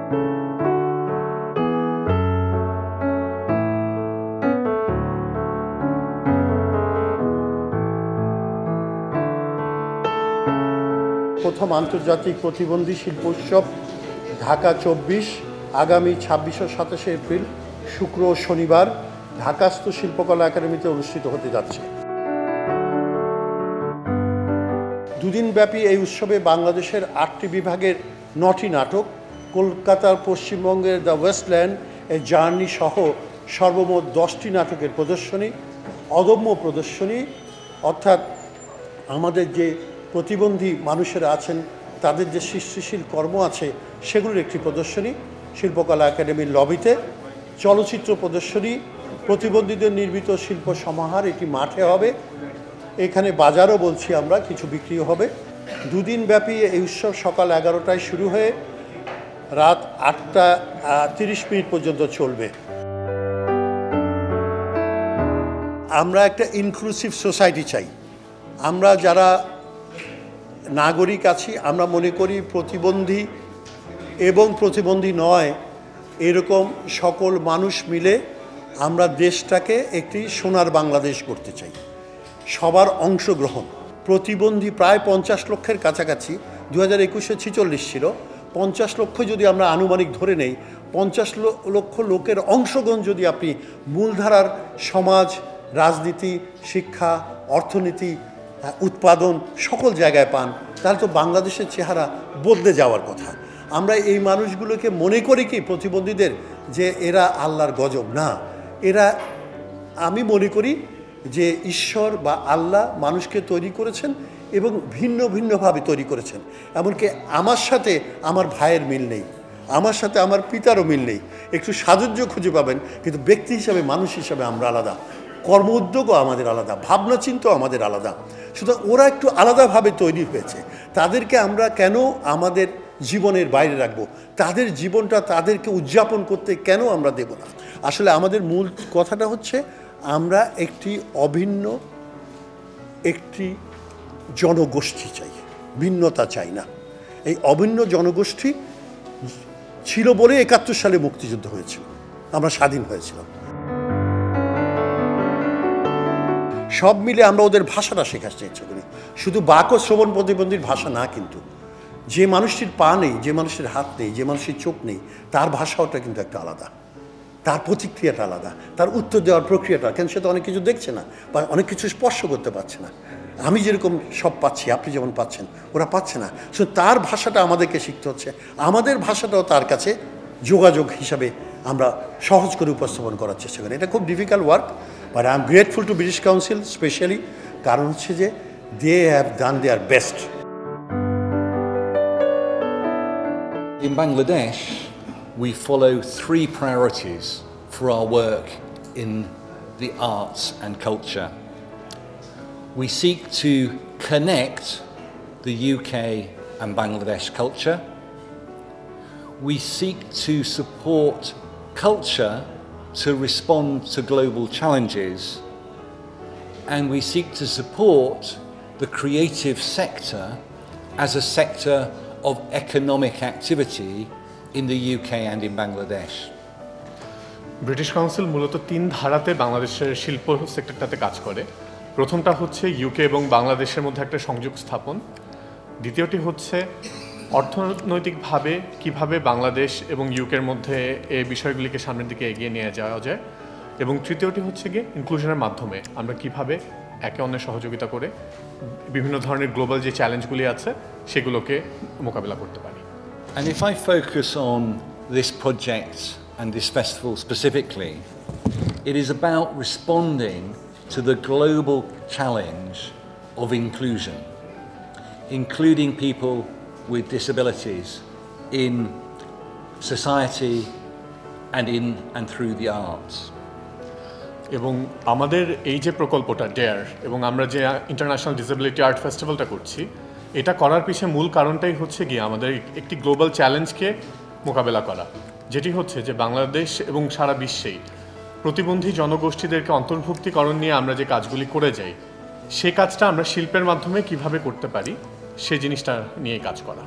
প্রথম আন্তর্জাতিক প্রতিবন্ধী শিল্প উৎসব ঢাকা ২৪ আগামী ২৬ ও ২৭ এপ্রিল শুক্র ও শনিবার ঢাকাস্থ শিল্পকলা একাডেমিতে অনুষ্ঠিত হতে যাচ্ছে। দুদিনব্যাপী এই উৎসবে বাংলাদেশের ৮টি বিভাগের ৯টি নাটক, কলকাতার পশ্চিমবঙ্গের দ্য ওয়েস্টল্যান্ড এ জার্নি সহ সর্বমোট ১০টি নাটকের প্রদর্শনী, অদম্য প্রদর্শনী, অর্থাৎ আমাদের যে প্রতিবন্ধী মানুষেরা আছেন তাদের যে সৃষ্টিশীল কর্ম আছে সেগুলোর একটি প্রদর্শনী শিল্পকলা একাডেমির লবিতে, চলচ্চিত্র প্রদর্শনী, প্রতিবন্ধীদের নির্মিত শিল্প সমাহার এটি মাঠে হবে, এখানে বাজারও বলছি আমরা, কিছু বিক্রিও হবে। দুদিনব্যাপী এই উৎসব সকাল 11টায় শুরু হয়ে রাত 8টা 30 মিনিট পর্যন্ত চলবে। আমরা একটা ইনক্লুসিভ সোসাইটি চাই। আমরা যারা নাগরিক আছি আমরা মনে করি প্রতিবন্ধী এবং প্রতিবন্ধী নয় এরকম সকল মানুষ মিলে আমরা দেশটাকে একটি সোনার বাংলাদেশ করতে চাই। সবার অংশগ্রহণ, প্রতিবন্ধী প্রায় 50 লক্ষের কাছাকাছি, 2021-এ 46 ছিল, 50 লক্ষ যদি আমরা আনুমানিক ধরে নেই, 50 লক্ষ লোকের অংশগ্রহণ যদি আপনি মূলধারার সমাজ, রাজনীতি, শিক্ষা, অর্থনীতি, উৎপাদন সকল জায়গায় পান, তাহলে তো বাংলাদেশের চেহারা বদলে যাওয়ার কথা। আমরা এই মানুষগুলোকে মনে করি কি প্রতিবন্ধীদের যে এরা আল্লাহর গজব, না, এরা, আমি মনে করি যে ঈশ্বর বা আল্লাহ মানুষকে তৈরি করেছেন এবং ভিন্ন ভিন্নভাবে তৈরি করেছেন। এমনকি আমার সাথে আমার ভাইয়ের মিল নেই, আমার সাথে আমার পিতারও মিল নেই, একটু সাযুজ্য খুঁজে পাবেন, কিন্তু ব্যক্তি হিসাবে, মানুষ হিসাবে আমরা আলাদা, কর্ম উদ্যোগও আমাদের আলাদা, ভাবনা চিন্তাও আমাদের আলাদা। সুতরাং ওরা একটু আলাদাভাবে তৈরি হয়েছে, তাদেরকে আমরা কেন আমাদের জীবনের বাইরে রাখবো? তাদের জীবনটা তাদেরকে উদযাপন করতে কেন আমরা দেব না? আসলে আমাদের মূল কথাটা হচ্ছে আমরা একটি অভিন্ন একটি জনগোষ্ঠী চাই, ভিন্নতা চাই না। এই অভিন্ন জনগোষ্ঠী ছিল বলে ৭১ সালে মুক্তিযুদ্ধ হয়েছিল, আমরা স্বাধীন হয়েছিলাম। সব মিলে আমরা ওদের ভাষাটা শেখার চেষ্টা করি, শুধু বাক ও শ্রবণ প্রতিবন্ধীর ভাষা না, কিন্তু যে মানুষটির পা নেই, যে মানুষের হাত নেই, যে মানুষের চোখ নেই, তার ভাষাটা কিন্তু একটা আলাদা, তার প্রতিক্রিয়াটা আলাদা, তার উত্তর দেওয়ার প্রক্রিয়াটা, কেন সে তো অনেক কিছু দেখছে না বা অনেক কিছু স্পর্শ করতে পারছে না। আমি যেরকম সব পাচ্ছি, আপনি যেমন পাচ্ছেন, ওরা পাচ্ছে না। শুধু তার ভাষাটা আমাদেরকে শিখতে হচ্ছে, আমাদের ভাষাটাও তার কাছে যোগাযোগ হিসাবে আমরা সহজ করে উপস্থাপন করার চেষ্টা করি। এটা খুব difficult work, but I am grateful to British Council specially, কারণ হচ্ছে যে they have done their best. In Bangladesh, we follow 3 priorities for our work in the arts and culture. We seek to connect the UK and Bangladesh culture. We seek to support culture to respond to global challenges. And we seek to support the creative sector as a sector of economic activity in the UK and in Bangladesh. British council মূলত 3 ধারাতে বাংলাদেশের শিল্প সেক্টরটাতে কাজ করে। প্রথমটা হচ্ছে UK এবং বাংলাদেশের মধ্যে একটা সংযোগ স্থাপন, দ্বিতীয়টি হচ্ছে অর্থনৈতিকভাবে কিভাবে বাংলাদেশ এবং ইউকের মধ্যে এই বিষয়গুলিকে সামনের দিকে এগিয়ে নিয়ে যাওয়া যায়, এবং তৃতীয়টি হচ্ছে গিয়ে ইনক্লুশনের মাধ্যমে আমরা কিভাবে একে অন্যের সহযোগিতা করে বিভিন্ন ধরনের গ্লোবাল যে চ্যালেঞ্জগুলি আছে সেগুলোকে মোকাবিলা করতে পারি। And if I focus on this project and this festival specifically, it is about responding to the global challenge of inclusion, including people with disabilities in society and through the arts. এবং আমাদের এই যে প্রকল্পটা dare এবং আমরা যে international disability art ফেস্টিভ্যালটা করছি, এটা করার পিছনে মূল কারণটাই হচ্ছে গিয়ে আমাদের একটি গ্লোবাল চ্যালেঞ্জকে মোকাবেলা করা, যেটি হচ্ছে যে বাংলাদেশ এবং সারা বিশ্বেই প্রতিবন্ধী জনগোষ্ঠীদেরকে অন্তর্ভুক্তিকরণ নিয়ে আমরা যে কাজগুলি করে যাই, সে কাজটা আমরা শিল্পের মাধ্যমে কিভাবে করতে পারি সেই জিনিসটা নিয়ে কাজ করা।